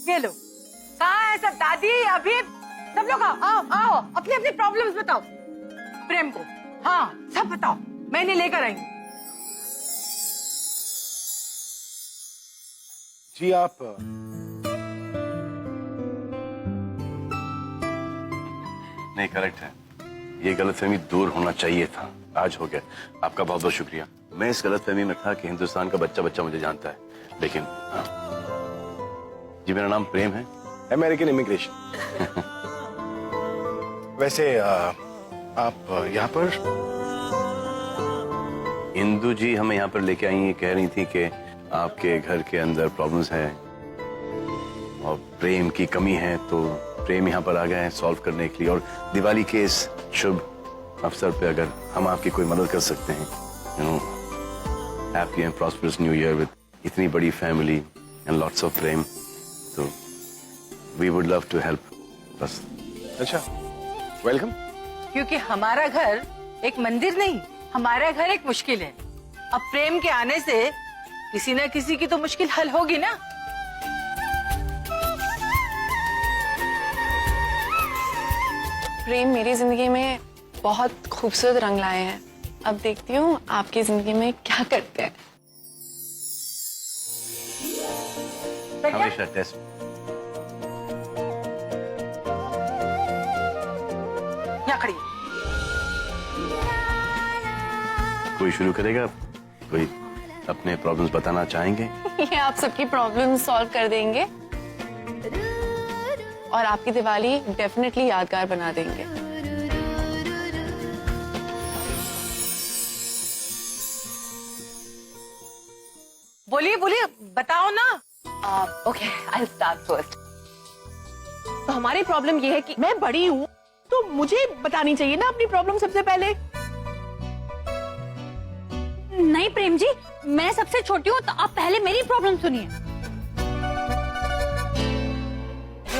ये लो। कहाँ है सब? दादी, अभी सब लोग आओ आओ आओ, अपने अपने प्रॉब्लम्स बताओ प्रेम को। हाँ सब बताओ, मैं इन्हें लेकर आई हूँ। जी आप नहीं, करेक्ट है। ये गलतफहमी दूर होना चाहिए था, आज हो गया। आपका बहुत बहुत शुक्रिया। मैं इस गलतफहमी में था कि हिंदुस्तान का बच्चा बच्चा मुझे जानता है, लेकिन जी मेरा नाम प्रेम है, अमेरिकन इमिग्रेशन। वैसे आप यहाँ पर? इंदु जी हमें यहाँ पर लेके आई, कह रही थी कि आपके घर के अंदर प्रॉब्लम्स हैं और प्रेम की कमी है, तो प्रेम यहाँ पर आ गए हैं सॉल्व करने के लिए। और दिवाली के इस शुभ अवसर पे अगर हम आपकी कोई मदद कर सकते हैं, you know, happy and prosperous new year with इतनी बड़ी फैमिली एंड लॉट्स ऑफ प्रेम, तो we would love to help us. अच्छा, वेलकम। क्योंकि हमारा घर एक मंदिर नहीं, हमारा घर एक मुश्किल है। अब प्रेम के आने से किसी न किसी की तो मुश्किल हल होगी ना। प्रेम मेरी जिंदगी में बहुत खूबसूरत रंग लाए हैं। अब देखती हूँ आपकी जिंदगी में क्या करते हैं। हमेशा टेस्ट। यहाँ खड़ी। कोई शुरू करेगा? कोई अपने प्रॉब्लम्स बताना चाहेंगे? ये आप सबकी प्रॉब्लम सॉल्व कर देंगे और आपकी दिवाली डेफिनेटली यादगार बना देंगे। बोलिए बोलिए, बताओ ना। Okay, I start first. तो हमारी प्रॉब्लम ये है कि मैं बड़ी हूँ तो मुझे बतानी चाहिए ना अपनी प्रॉब्लम सबसे पहले। नहीं प्रेम जी, मैं सबसे छोटी हूँ तो आप पहले मेरी प्रॉब्लम सुनिए।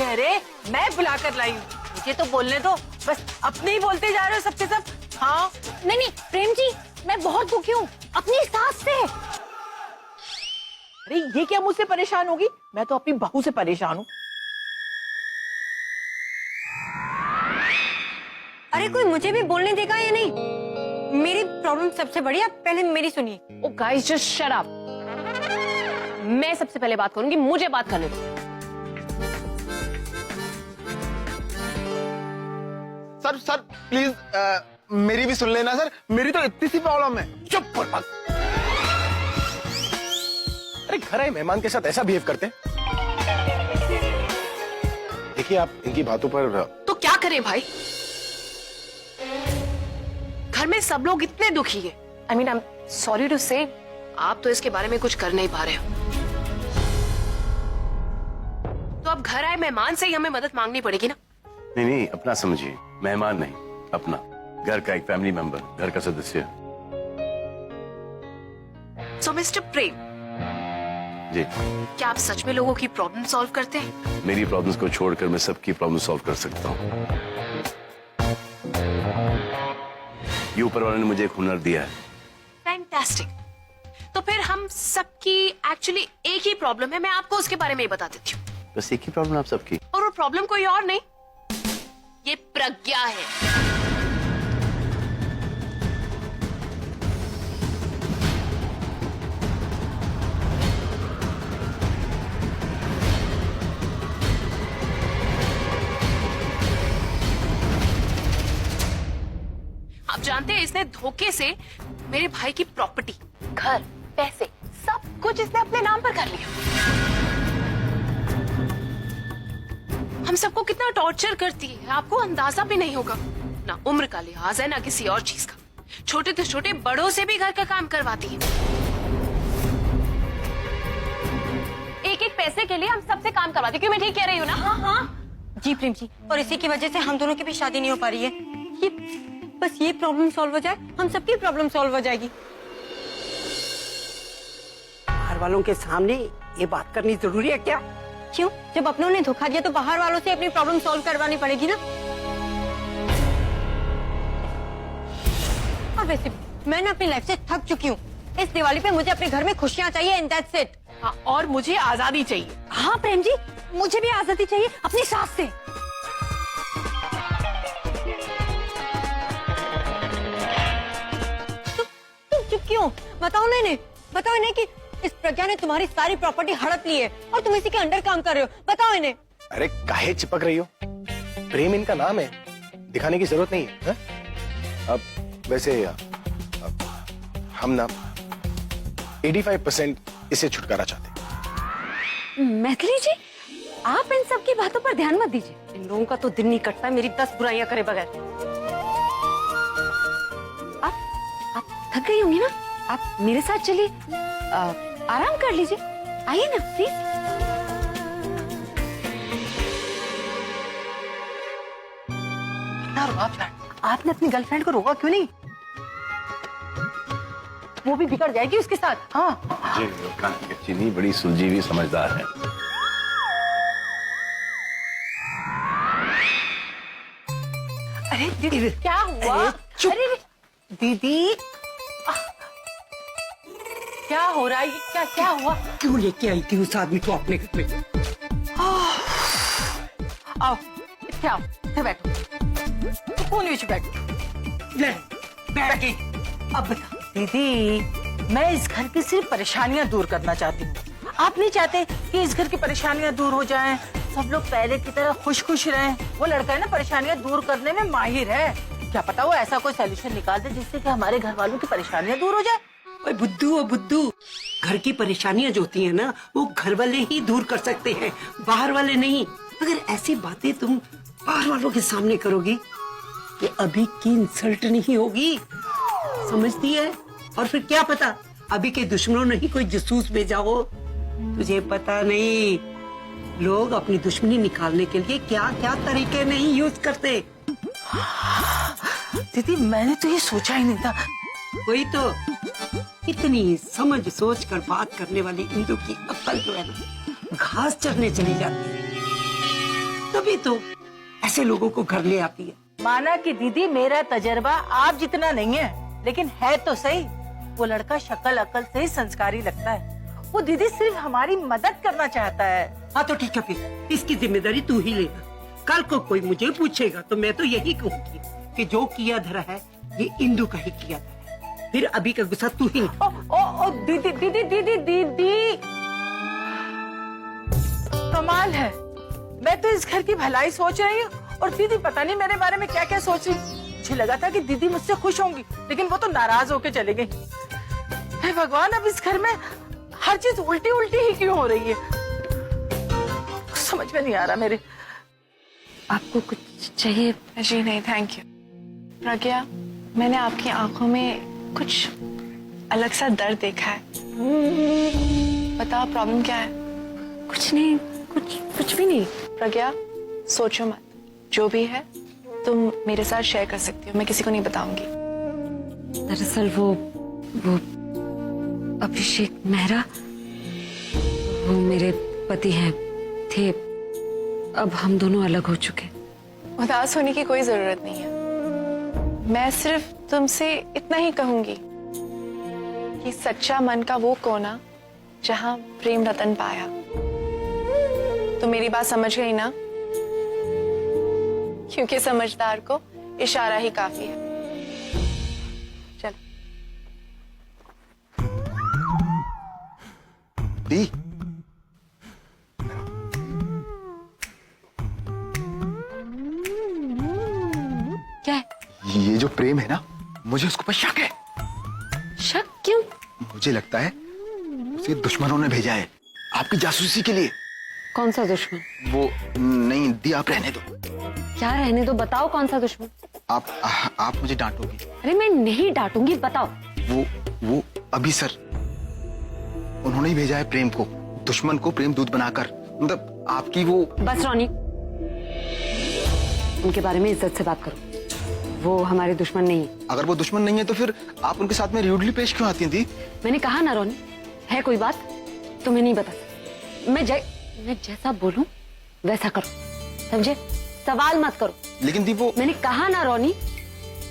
अरे मैं बुलाकर लाई हूँ, मुझे तो बोलने दो। बस अपने ही बोलते जा रहे हो सबके सब। हाँ नहीं नहीं प्रेम जी, मैं बहुत दुखी हूँ अपनी सास से। अरे ये क्या मुझसे परेशान होगी? मैं तो अपनी बहू से परेशान हूँ। अरे कोई मुझे भी बोलने देगा या नहीं? मेरी प्रॉब्लम सबसे बड़ी है, पहले मेरी सुनिए। ओ गाइस जस्ट शट अप। मैं सबसे पहले बात करूंगी, मुझे बात करने दो। सर प्लीज मेरी भी सुन लेना सर, मेरी तो इतनी सी प्रॉब्लम है। चुप पर बात। अरे घर आए मेहमान के साथ ऐसा बिहेव करते? देखिए आप इनकी बातों पर। तो क्या करें भाई, घर में सब लोग इतने दुखी है। I mean I am sorry to say, आप तो इसके बारे में कुछ कर नहीं पा रहे हो। तो अब घर आए मेहमान से ही हमें मदद मांगनी पड़ेगी ना? नहीं, अपना समझिए, मेहमान नहीं, अपना घर का एक फैमिली मेंबर, घर का सदस्य। सो मिस्टर प्रेम जी, क्या आप सच में लोगों की प्रॉब्लम सॉल्व करते हैं? मेरी प्रॉब्लम्स को छोड़कर मैं सबकी प्रॉब्लम सॉल्व कर सकता हूँ। ये ऊपर वाले ने मुझे एक हुनर दिया है। फैंटास्टिक। तो फिर हम सबकी एक्चुअली एक ही प्रॉब्लम है, मैं आपको उसके बारे में ही बता देती हूँ। बस एक ही प्रॉब्लम आप सबकी? और वो प्रॉब्लम कोई और नहीं, ये प्रज्ञा है। आप जानते हैं इसने धोखे से मेरे भाई की प्रॉपर्टी, घर, पैसे, सब कुछ इसने अपने नाम पर कर लिया। हम सबको कितना टॉर्चर करती है, आपको अंदाजा भी नहीं होगा। ना उम्र का लिहाज है, ना किसी और चीज का। छोटे से छोटे बड़ों से भी घर का काम करवाती है। एक एक पैसे के लिए हम सबसे काम करवाती। क्यों मैं ठीक कह रही हूँ ना? हाँ हाँ जी प्रेम जी, और इसी की वजह से हम दोनों की भी शादी नहीं हो पा रही है। बस ये प्रॉब्लम सॉल्व हो जाए, हम सबकी प्रॉब्लम सॉल्व हो जाएगी। बाहर वालों के सामने ये बात करनी जरूरी है क्या? क्यों? जब अपनों ने धोखा दिया तो बाहर वालों से अपनी प्रॉब्लम सॉल्व करवानी पड़ेगी ना। और वैसे मैं ना अपनी लाइफ से थक चुकी हूँ। इस दिवाली पे मुझे अपने घर में खुशियाँ चाहिए, एंड दैट्स इट। हाँ, और मुझे आजादी चाहिए। हाँ प्रेम जी, मुझे भी आजादी चाहिए अपनी सास से। तुम चुप क्यों? बताओ ना इन्हें, बताओ इन्हें कि इस प्रज्ञा ने तुम्हारी सारी प्रॉपर्टी हड़प ली है और तुम इसी के अंडर काम कर रहे हो। बताओ इन्हें। अरे काहे चिपक रही हो? प्रेम इनका नाम है, दिखाने की जरूरत नहीं है, हा? अब वैसे हम ना 85% इससे छुटकारा चाहते हैं। मैथिली जी, आप इन सब की बातों पर ध्यान मत दीजिए। इन लोगों का तो दिन नहीं कटता मेरी 10 बुराइयां करे बगैर। आप थक गई होंगी ना, आप मेरे साथ चलिए, आराम कर लीजिए। आइए ना प्लीज। आपने अपनी गर्लफ्रेंड को रोका क्यों नहीं? वो भी बिगड़ जाएगी उसके साथ। हाँ जी, चीनी बड़ी सुलझी हुई समझदार है। अरे दीदी क्या हुआ? अरे दीदी क्या हो रहा है? क्या क्या हुआ? क्यों लेके आई थी उस आदमी को अपने घर में? आओ इत्थे आओ, इत्थे बैठो, सुकून विच बैठो। ले बैठ गई। अब बता दीदी, मैं इस घर की सिर्फ परेशानियां दूर करना चाहती हूँ। आप नहीं चाहते कि इस घर की परेशानियां दूर हो जाएं, सब लोग पहले की तरह खुश खुश रहें? वो लड़का है ना, परेशानियां दूर करने में माहिर है। क्या पता वो ऐसा कोई सोल्यूशन निकाल दे जिससे कि हमारे घर वालों की परेशानियां दूर हो जाए। ओए बुद्धू, ओ बुद्धू, घर की परेशानियां जो होती है ना, वो घर वाले ही दूर कर सकते हैं, बाहर वाले नहीं। अगर ऐसी बातें तुम बाहर वालों के सामने करोगी तो अभी की इंसल्ट नहीं होगी, समझती है? और फिर क्या पता अभी के दुश्मनों ने ही कोई जासूस भेजा हो। तुझे पता नहीं लोग अपनी दुश्मनी निकालने के लिए क्या क्या तरीके नहीं यूज करते। दीदी मैंने तो ये सोचा ही नहीं था। वही तो, इतनी समझ सोच कर बात करने वाली इंदु की अक्ल जो है ना, घास चरने चली जाती है, तभी तो ऐसे लोगों को घर ले आती है। माना कि दीदी मेरा तजर्बा आप जितना नहीं है, लेकिन है तो सही। वो लड़का शक्ल अकल से ही संस्कारी लगता है। वो दीदी सिर्फ हमारी मदद करना चाहता है। हाँ तो ठीक है, फिर इसकी जिम्मेदारी तू ही लेना। कल को कोई मुझे पूछेगा तो मैं तो यही कहूंगी कि जो किया धरा है ये इंदु का ही किया धरा है। फिर अभी का गुस्सा तू ही ओ, ओ, ओ, दीदी दीदी दीदी दीदी, कमाल है। मैं तो इस घर की भलाई सोच रही हूँ और दीदी पता नहीं मेरे बारे में क्या क्या सोच रही। मुझे लगा था कि दीदी मुझसे खुश होंगी, लेकिन वो तो नाराज होके चले गई। हे भगवान, अब इस घर में हर चीज उल्टी उल्टी ही क्यों हो रही है? कुछ समझ में नहीं आ रहा मेरे। आपको कुछ चाहिए? जी नहीं, थैंक यू। प्रज्ञा, मैंने आपकी आंखों में कुछ अलग सा दर्द देखा है। बताओ प्रॉब्लम क्या है? कुछ नहीं, कुछ भी नहीं। प्रज्ञा, सोचो मत, जो भी है तुम मेरे साथ शेयर कर सकती हो, मैं किसी को नहीं बताऊंगी। दरअसल वो अभिषेक मेहरा, वो मेरे पति हैं, थे। अब हम दोनों अलग हो चुके। उदास होने की कोई जरूरत नहीं है। मैं सिर्फ तुमसे इतना ही कहूंगी कि सच्चा मन का वो कोना जहां प्रेम रतन पाया। तो मेरी बात समझ गई ना? क्योंकि समझदार को इशारा ही काफी है। चल दी, क्या है? ये जो प्रेम है ना, मुझे उसके ऊपर शक है। शक क्यों? मुझे लगता है उसे दुश्मनों ने भेजा है आपकी जासूसी के लिए। कौन सा दुश्मन? वो नहीं दी, आप रहने दो। क्या रहने दो? बताओ कौन सा दुश्मन? आप मुझे डांटोगी। अरे मैं नहीं डांटूंगी, बताओ। वो अभी सर, उन्होंने ही भेजा है प्रेम को, दुश्मन को प्रेम दूत बनाकर। मतलब आपकी वो। बस रोनी, उनके बारे में इज्जत से बात करो। वो हमारे दुश्मन नहीं है। अगर वो दुश्मन नहीं है तो फिर आप उनके साथ में र्यूडली पेश क्यों आती थी? मैंने कहा ना रोनी, है कोई बात तुम्हें नहीं बता सकती। मैं जैसा बोलूं वैसा करो, समझे? सवाल मत करो। लेकिन दी वो। मैंने कहा ना रोनी,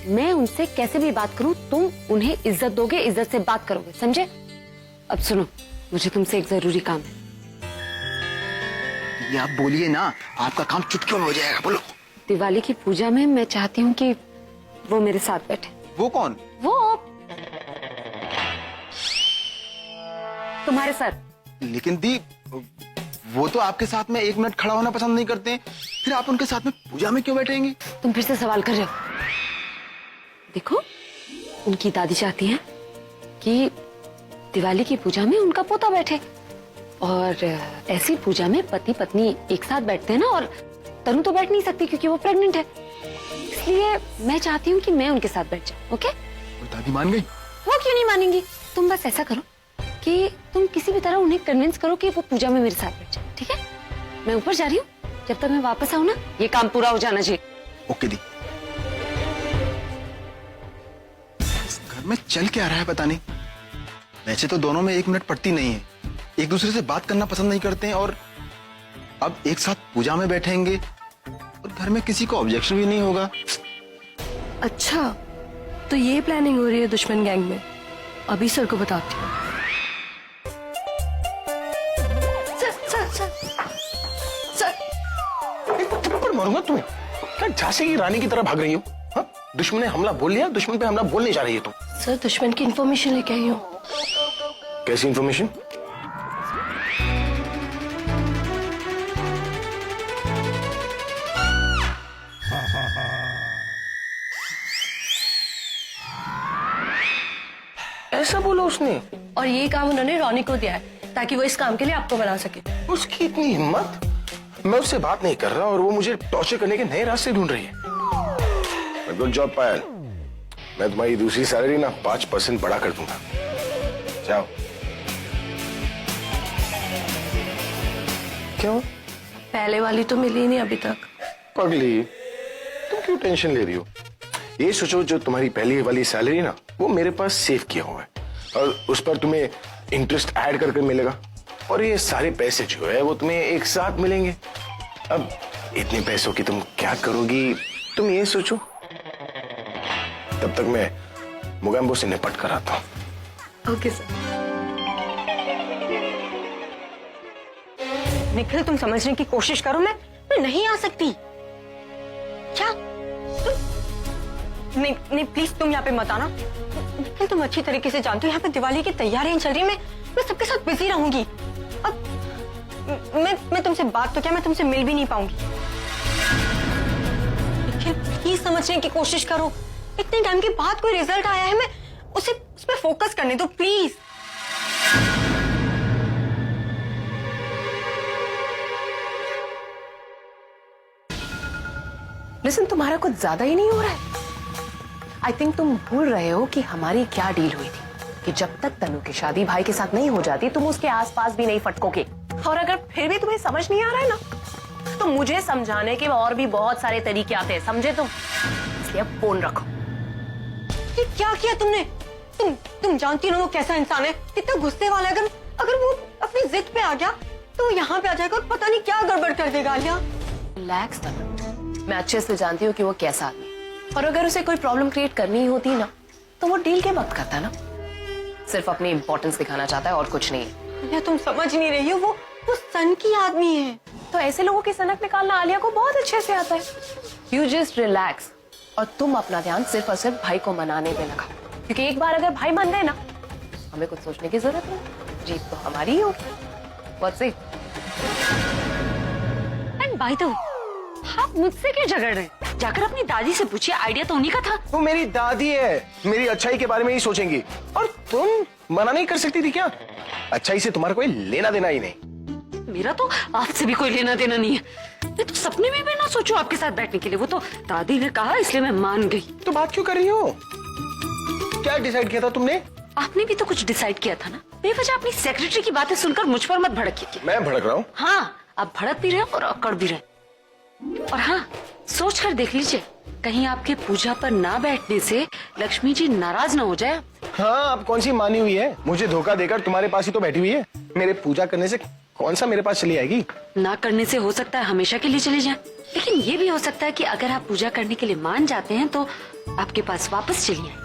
मैं उनसे कैसे भी बात करूं तुम उन्हें इज्जत दोगे, इज्जत से बात करोगे, समझे? अब सुनो, मुझे तुमसे एक जरूरी काम है। ये आप बोलिए ना, आपका काम चुटकियों में हो जाएगा, बोलो। दिवाली की पूजा में मैं चाहती हूँ कि वो मेरे साथ बैठे। वो कौन? वो तुम्हारे सर। लेकिन दी, वो तो आपके साथ में 1 मिनट खड़ा होना पसंद नहीं करते हैं, फिर आप उनके साथ में पूजा में क्यों बैठेंगे? तुम फिर से सवाल कर रहे हो। देखो, उनकी दादी चाहती हैं कि दिवाली की पूजा में उनका पोता बैठे, और ऐसी पूजा में पति पत्नी एक साथ बैठते हैं ना, और तनु तो बैठ नहीं सकती क्योंकि वो प्रेग्नेंट है, इसलिए मैं चाहती हूँ कि मैं उनके साथ बैठ जाऊँ। ओके? और दादी मान गई? वो क्यों नहीं मानेंगी? तुम बस ऐसा करो कि तुम किसी भी तरह उन्हें कन्विंस करो कि वो पूजा में मेरे साथ बैठ जाए, ठीक है? मैं ऊपर जा रही हूँ, जब तक मैं वापस आऊँ ना, ये काम पूरा हो जाना चाहिए। ओके दी। इस घर में चल क्या रहा है पता नहीं। वैसे तो दोनों में 1 मिनट पड़ती नहीं है, एक दूसरे से बात करना पसंद नहीं करते हैं, और अब एक साथ पूजा में बैठेंगे और घर में किसी को ऑब्जेक्शन भी नहीं होगा। अच्छा, तो ये प्लानिंग हो रही है दुश्मन गैंग में। अभी सर को बताती हूँ। थप्पड़ मारूंगा तुम्हें। क्या झांसी की रानी की तरह भाग रही हो? हाँ? दुश्मन ने हमला बोल लिया, दुश्मन पे हमला बोलने जा रही है तुम। सर, दुश्मन की इन्फॉर्मेशन लेके आई हूँ। कैसी इन्फॉर्मेशन? ऐसा बोला उसने? और ये काम उन्होंने रौनी को दिया है ताकि वो इस काम के लिए आपको बना सके। उसकी इतनी हिम्मत? मैं उससे बात नहीं कर रहा और वो मुझे टॉर्चर करने के नए रास्ते ढूंढ रही है। गुड जॉब पायल। मैं तुम्हारी दूसरी सैलरी ना 5% बढ़ा कर दूंगा। जाओ। क्यों? पहले वाली तो मिली नहीं अभी तक। पगली, तुम क्यों टेंशन ले रही हो? ये सोचो, जो तुम्हारी पहली वाली सैलरी ना, वो मेरे पास सेव किया हुआ है, और उस पर तुम्हें इंटरेस्ट ऐड करके मिलेगा, और ये सारे पैसे जो है वो तुम्हें एक साथ मिलेंगे। अब इतने पैसों की तुम क्या करोगी, तुम ये सोचो। तब तक मैं मुगाम्बो से निपट कर आता हूँ। Okay sir. निखिल, तुम समझने की कोशिश करो। मैं नहीं आ सकती। क्या? नहीं प्लीज, तुम यहाँ पे मत आना। निखिल, तुम अच्छी तरीके से जानते हो यहाँ पे दिवाली की तैयारियां चल रही है। मैं सबके साथ बिजी रहूंगी। अब मैं तुमसे बात तो क्या, मैं तुमसे मिल भी नहीं पाऊंगी। निखिल, प्लीज समझने की कोशिश करो। इतने टाइम के बाद कोई रिजल्ट आया है, मैं उस पर फोकस करने दो प्लीज। लिसन, तुम्हारा कुछ ज्यादा ही नहीं हो रहा है। आई थिंक तुम भूल रहे हो कि हमारी क्या डील हुई थी, कि जब तक तनु की शादी भाई के साथ नहीं हो जाती तुम उसके आसपास भी नहीं फटकोगे। और अगर फिर भी तुम्हें समझ नहीं आ रहा है ना, तो मुझे समझाने के और भी बहुत सारे तरीके आते हैं, समझे तुम? इसलिए अब फोन रखो। ये क्या किया तुमने? तुम जानती हो वो कैसा इंसान है, कितना गुस्से वाला है। अगर वो अपनी जिद पे आ गया तो वो यहाँ पे आ जाएगा और पता नहीं क्या गड़बड़ कर देगा। रिलैक्स तनु, मैं अच्छे से जानती हूँ कि वो कैसा आदमी है, और अगर उसे कोई प्रॉब्लम क्रिएट करनी ही होती ना, तो वो डील के वक्त करता ना। सिर्फ अपनी इंपॉर्टेंस दिखाना चाहता है और कुछ नहीं। आलिया, तुम समझ नहीं रही हो, वो सन की आदमी है। तो ऐसे लोगों की सनक निकालना आलिया को बहुत अच्छे से आता है। यू जस्ट रिलैक्स, और तुम अपना ध्यान सिर्फ और सिर्फ भाई को मनाने पे लगाओ, क्योंकि एक बार अगर भाई मान गए ना, हमें कुछ सोचने की जरूरत नहीं, जीत तो हमारी ही होगी। What's it? And by the way, आप मुझसे क्यों झगड़ रहे हैं? जाकर अपनी दादी से पूछिए, आइडिया तो उन्हीं का था। वो मेरी दादी है, मेरी अच्छाई के बारे में ही सोचेंगी, और तुम मना नहीं कर सकती थी क्या? अच्छाई से तुम्हारा कोई लेना देना ही नहीं। मेरा तो आपसे भी कोई लेना देना नहीं है। मैं तो सपने में भी ना सोचूं आपके साथ बैठने के लिए। वो तो दादी ने कहा इसलिए मैं मान गई। तो बात क्यों कर रही हो? क्या डिसाइड किया था तुमने? आपने भी तो कुछ डिसाइड किया था ना। बेवजह अपनी सेक्रेटरी की बातें सुनकर मुझ पर मत भड़किए। मैं भड़क रहा हूँ? हाँ, आप भड़क भी रहे और अकड़ भी रहे। और हाँ, सोच कर देख लीजिए, कहीं आपके पूजा पर ना बैठने से लक्ष्मी जी नाराज ना हो जाए। हाँ, अब कौन सी मानी हुई है? मुझे धोखा देकर तुम्हारे पास ही तो बैठी हुई है। मेरे पूजा करने से कौन सा मेरे पास चली आएगी? ना करने से हो सकता है हमेशा के लिए चले जाएं, लेकिन ये भी हो सकता है कि अगर आप पूजा करने के लिए मान जाते हैं तो आपके पास वापस चली आए।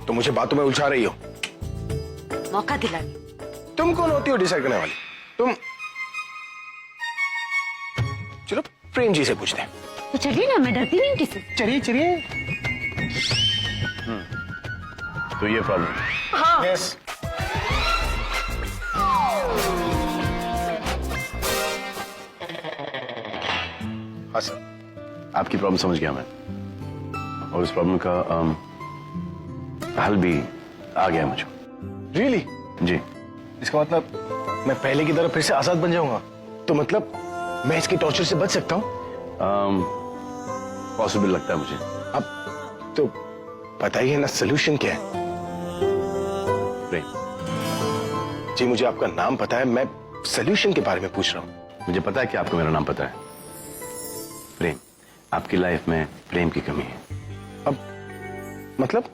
तो मुझे बातों में उलझा रही हो। मौका दिला दी। तुम कौन होती हो डिसाइड करने वाली? तुम चलो प्रेम जी से पूछते हैं। तो चलिए ना, मैं डरती नहीं किसी से। चलिए चलिए। तो ये प्रॉब्लम यस। हाँ सर। आपकी प्रॉब्लम समझ गया मैं, और इस प्रॉब्लम का हल भी आ गया मुझे। रियली? जी। इसका मतलब मैं पहले की तरह फिर से आजाद बन जाऊंगा? तो मतलब मैं इसके टॉर्चर से बच सकता हूँ? पॉसिबल लगता है मुझे। अब तो बताइए ना, सोल्यूशन क्या है? प्रेम। जी मुझे आपका नाम पता है, मैं सोल्यूशन के बारे में पूछ रहा हूँ। मुझे पता है कि आपको मेरा नाम पता है। प्रेम, आपकी लाइफ में प्रेम की कमी है। अब मतलब?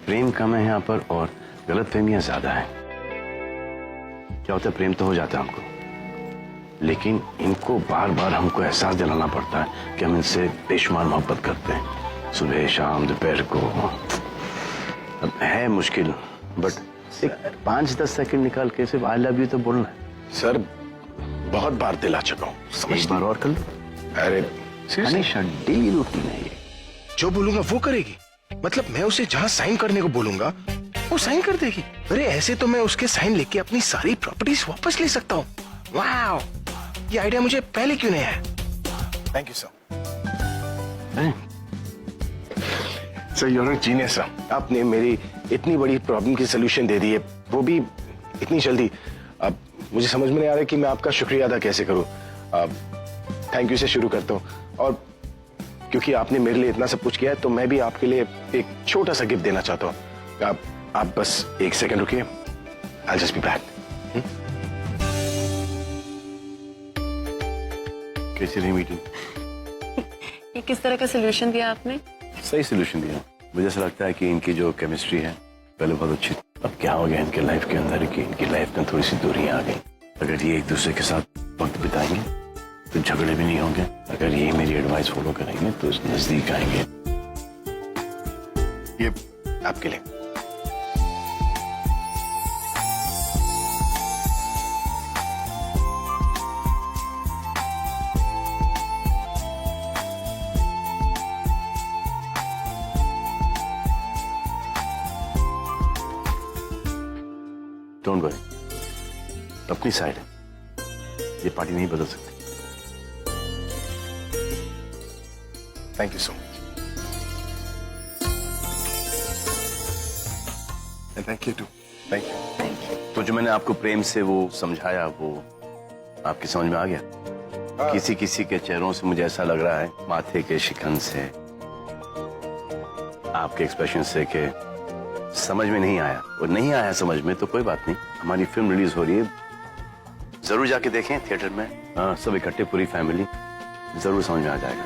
प्रेम कम है यहाँ पर और गलतफहमियां ज्यादा है। क्या होता है, प्रेम तो हो जाता है हमको, लेकिन इनको बार बार हमको एहसास दिलाना पड़ता है कि हम इनसे बेशुमार मोहब्बत करते हैं, सुबह शाम दोपहर को। अब है मुश्किल, बट एक 5-10 सेकंड निकाल के सिर्फ आई लव यू तो बोलना है। सर बहुत बार दिला चुका हूँ, एक समझ बार और कर लो। अरे हमेशा डेली रूटीन है ये। जो बोलूंगा वो करेगी? मतलब मैं उसे जहाँ साइन करने को बोलूंगा वो साइन कर देगी? अरे ऐसे तो मैं उसके साइन लेके अपनी सारी प्रॉपर्टीज वापस ले सकता हूँ। वाह, ये आइडिया मुझे पहले क्यों नहीं आया? Thank you sir. Sir you are a genius sir. आपने मेरी इतनी बड़ी प्रॉब्लम की सोल्यूशन दे दी है, वो भी इतनी जल्दी। अब मुझे समझ में नहीं आ रहा कि मैं आपका शुक्रिया अदा कैसे करूं। थैंक यू से शुरू करता हूं, और क्योंकि आपने मेरे लिए इतना सब कुछ किया है तो मैं भी आपके लिए एक छोटा सा गिफ्ट देना चाहता हूं। आप बस 1 सेकंड रुकिए, आई जस्ट बी बैक। कैसी रही मीटिंग? ये किस तरह का सोल्यूशन दिया आपने? सही सोल्यूशन दिया। मुझे ऐसा लगता है कि इनकी जो केमिस्ट्री है पहले बहुत अच्छी थी, अब क्या हो गया इनके लाइफ के अंदर कि इनकी लाइफ में थोड़ी सी दूरियां आ गई। अगर ये एक दूसरे के साथ वक्त बिताएंगे तो झगड़े भी नहीं होंगे। अगर ये मेरी एडवाइस फॉलो करेंगे तो इस नजदीक आएंगे। ये आपके लिए। डोंट वरी, अपनी साइड है, ये पार्टी नहीं बदल सकती। Thank you so much. And thank you too. Thank you. तो जो मैंने आपको प्रेम से वो समझाया वो आपकी समझ में आ गया? किसी किसी के चेहरों से मुझे ऐसा लग रहा है, माथे के शिकन से, आपके एक्सप्रेशन से, कि समझ में नहीं आया। और नहीं आया समझ में तो कोई बात नहीं, हमारी फिल्म रिलीज हो रही है, जरूर जाके देखें थिएटर में। हाँ, सब इकट्ठे, पूरी फैमिली, जरूर समझ में आ जाएगा।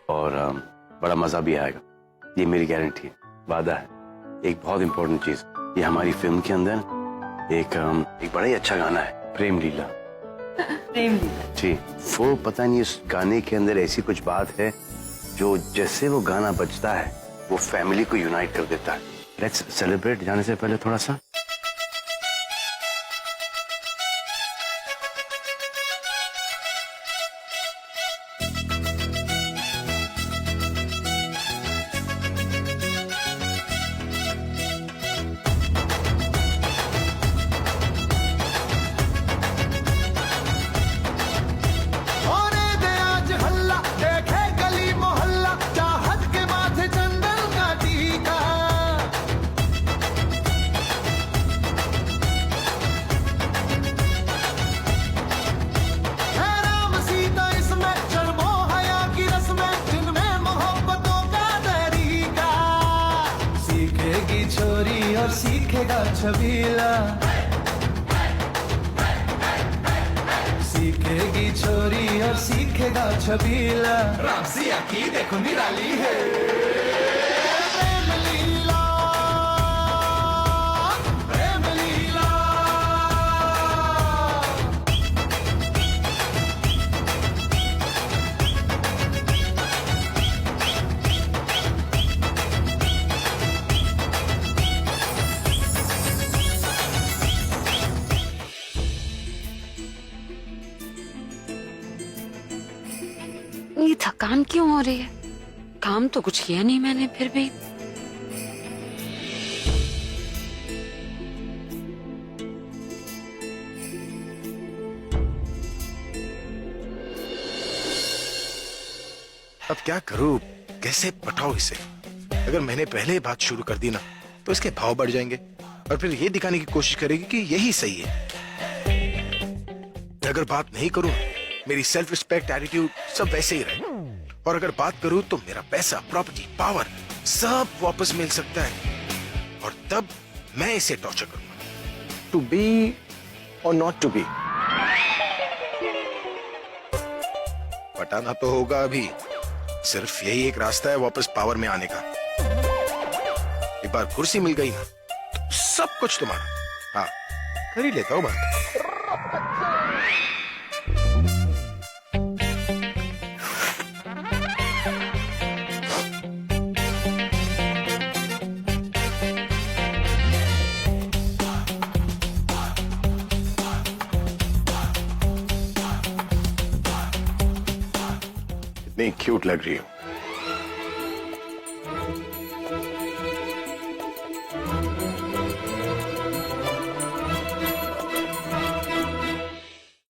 और बड़ा मजा भी आएगा, ये मेरी गारंटी है, वादा है। एक बहुत इंपॉर्टेंट चीज, ये हमारी फिल्म के अंदर एक बड़ा ही अच्छा गाना है, प्रेम लीला। प्रेम लीला जी, वो पता नहीं इस गाने के अंदर ऐसी कुछ बात है जो जैसे वो गाना बजता है वो फैमिली को यूनाइट कर देता है। लेट्स सेलिब्रेट जाने से पहले थोड़ा सा। छोरी और सीखेगा छबीला, सीखेगी छोरी और सीखेगा छबीला। रामसिया की देखो निराली है प्रेम लीला, प्रेम लीला। थकान क्यों हो रही है? काम तो कुछ किया नहीं मैंने फिर भी। अब क्या करूं, कैसे पटाऊं इसे? अगर मैंने पहले बात शुरू कर दी ना तो इसके भाव बढ़ जाएंगे और फिर ये दिखाने की कोशिश करेगी कि यही सही है। अगर बात नहीं करूं, मेरी सेल्फ रिस्पेक्ट, एटीट्यूड सब वैसे ही रहे। और अगर बात करूं तो मेरा पैसा, प्रॉपर्टी, पावर सब वापस मिल सकता है। और तब मैं इसे टॉर्चर करूंगा। टू बी और नॉट टू बी, पटाना तो होगा अभी। सिर्फ यही एक रास्ता है वापस पावर में आने का। एक बार कुर्सी मिल गई ना तो सब कुछ तुम्हारा। हाँ, कर ही लेता हूं बात। इतनी क्यूट लग रही हो।